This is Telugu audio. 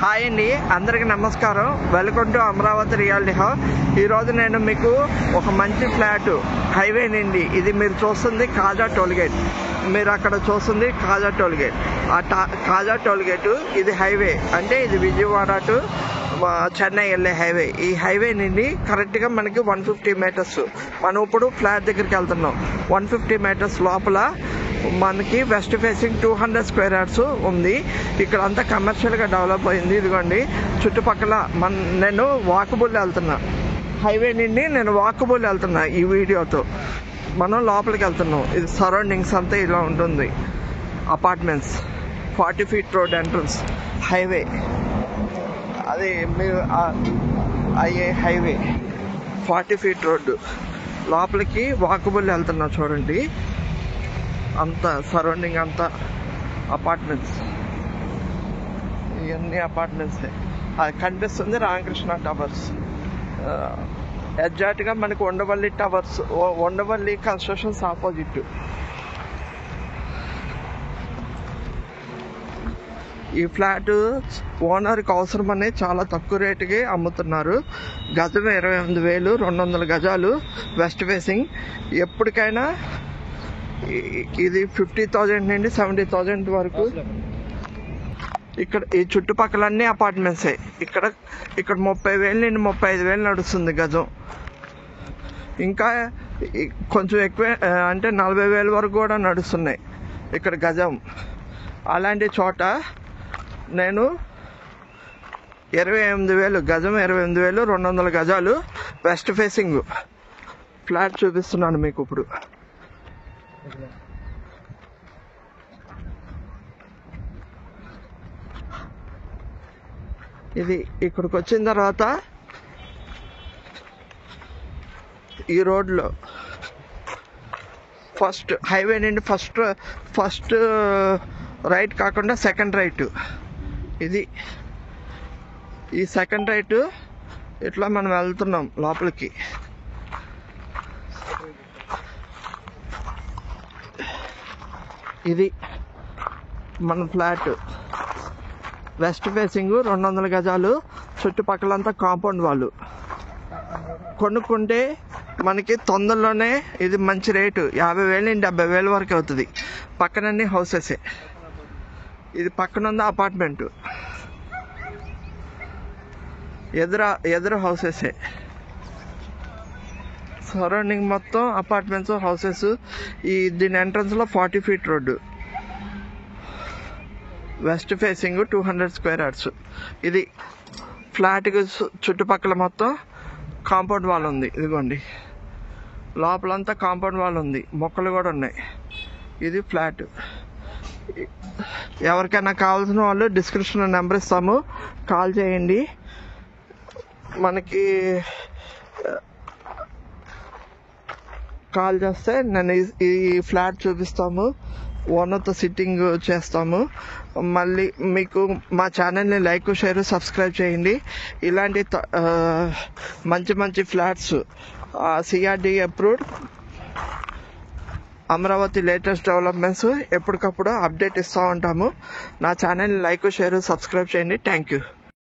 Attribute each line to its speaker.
Speaker 1: హాయ్ అండి, అందరికీ నమస్కారం. Welcome to Amaravati reality house. ఈరోజు నేను మీకు ఒక మంచి ఫ్లాట్ హైవే నుండి, ఇది మీరు చూస్తుంది కాజా టోల్గేట్, మీరు అక్కడ చూస్తుంది కాజా టోల్గేట్. కాజా టోల్గేట్ ఇది హైవే, అంటే ఇది విజయవాడ టు చెన్నై వెళ్ళే హైవే. ఈ హైవే నుండి కరెక్ట్గా మనకి 150 మీటర్స్. మనం ఇప్పుడు ఫ్లాట్ దగ్గరికి వెళ్తున్నాం. 150 మీటర్స్ లోపల మనకి వెస్ట్ ఫేసింగ్ 200 స్క్వేర్ యార్డ్స్ ఉంది. ఇక్కడ అంతా కమర్షియల్గా డెవలప్ అయింది. ఇదిగోండి చుట్టుపక్కల నేను వాకబుల్ వెళ్తున్నా, హైవే నుండి నేను వాకబుల్ వెళ్తున్నా. ఈ వీడియోతో మనం లోపలికి వెళ్తున్నాం. ఇది సరౌండింగ్స్ అంతా ఇలా ఉంటుంది. Apartments, 40 feet road entrance, highway. అది మీరు అయ్యే హైవే, 40 ఫీట్ రోడ్డు లోపలికి వాకబుల్ వెళ్తున్నా. చూడండి అంతా సరౌండింగ్ అంతా అపార్ట్మెంట్స్, ఇవన్నీ అపార్ట్మెంట్సే. అది కనిపిస్తుంది రామకృష్ణ టవర్స్. ఎగ్జాక్ట్గా మనకి Undavalli towers, Undavalli constructions opposite. ఈ ఫ్లాట్ ఓనర్కి అవసరమని చాలా తక్కువ రేటుకి అమ్ముతున్నారు. గజం 28,200 గజాలు, వెస్ట్ ఫేసింగ్. ఎప్పటికైనా ఇది 50,000 నుండి 70,000 వరకు. ఇక్కడ ఈ చుట్టుపక్కలన్నీ అపార్ట్మెంట్సే. ఇక్కడ 30,000 నుండి 35,000 నడుస్తుంది గజం. ఇంకా కొంచెం ఎక్కువ అంటే 40,000 వరకు కూడా నడుస్తున్నాయి ఇక్కడ గజం. అలాంటి చోట నేను 28,000 గజం, 28,200 గజాలు వెస్ట్ ఫేసింగ్ ఫ్లాట్ చూపిస్తున్నాను మీకు ఇప్పుడు. ఇది ఇక్కడికి వచ్చిన తర్వాత ఈ రోడ్లో ఫస్ట్ హైవే నుండి ఫస్ట్ రైట్ కాకుండా సెకండ్ రైట్. ఇది ఈ సెకండ్ రైట్ ఇట్లా మనం వెళ్తున్నాం లోపలికి. ఇది మన ఫ్లాట్, వెస్ట్ ఫేసింగ్ 200 గజాలు, చుట్టుపక్కలంతా కాంపౌండ్ వాళ్ళు. కొనుక్కుంటే మనకి తొందరలోనే ఇది మంచి రేటు, 50,000 నుండి 70,000 వరకు అవుతుంది. పక్కనన్నీ హౌసెసే. ఇది పక్కన ఉంది అపార్ట్మెంటు, ఎదురు హౌసెసే. సరౌండింగ్ మొత్తం అపార్ట్మెంట్స్, హౌసెస్. దీని ఎంట్రన్స్లో 40 feet road, west facing 200 square yards. ఇది ఫ్లాట్కి చుట్టుపక్కల మొత్తం కాంపౌండ్ వాల్ ఉంది. ఇదిగోండి లోపలంతా కాంపౌండ్ వాల్ ఉంది, మొక్కలు కూడా ఉన్నాయి. ఇది ఫ్లాట్. ఎవరికైనా కావాల్సిన వాళ్ళు డిస్క్రిప్షన్లో నెంబర్ ఇస్తాము, కాల్ చేయండి. మనకి కాల్ చేస్తే నేను ఈ ఫ్లాట్ చూపిస్తాము, ఓనర్తో సిట్టింగ్ చేస్తాము. మళ్ళీ మీకు మా ఛానల్ని లైక్, షేర్, సబ్స్క్రైబ్ చేయండి. ఇలాంటి మంచి మంచి flats CRD approved, Amaravati latest developments ఎప్పటికప్పుడు అప్డేట్ ఇస్తూ ఉంటాము. నా ఛానల్ని లైక్, షేర్, సబ్స్క్రైబ్ చేయండి. Thank you.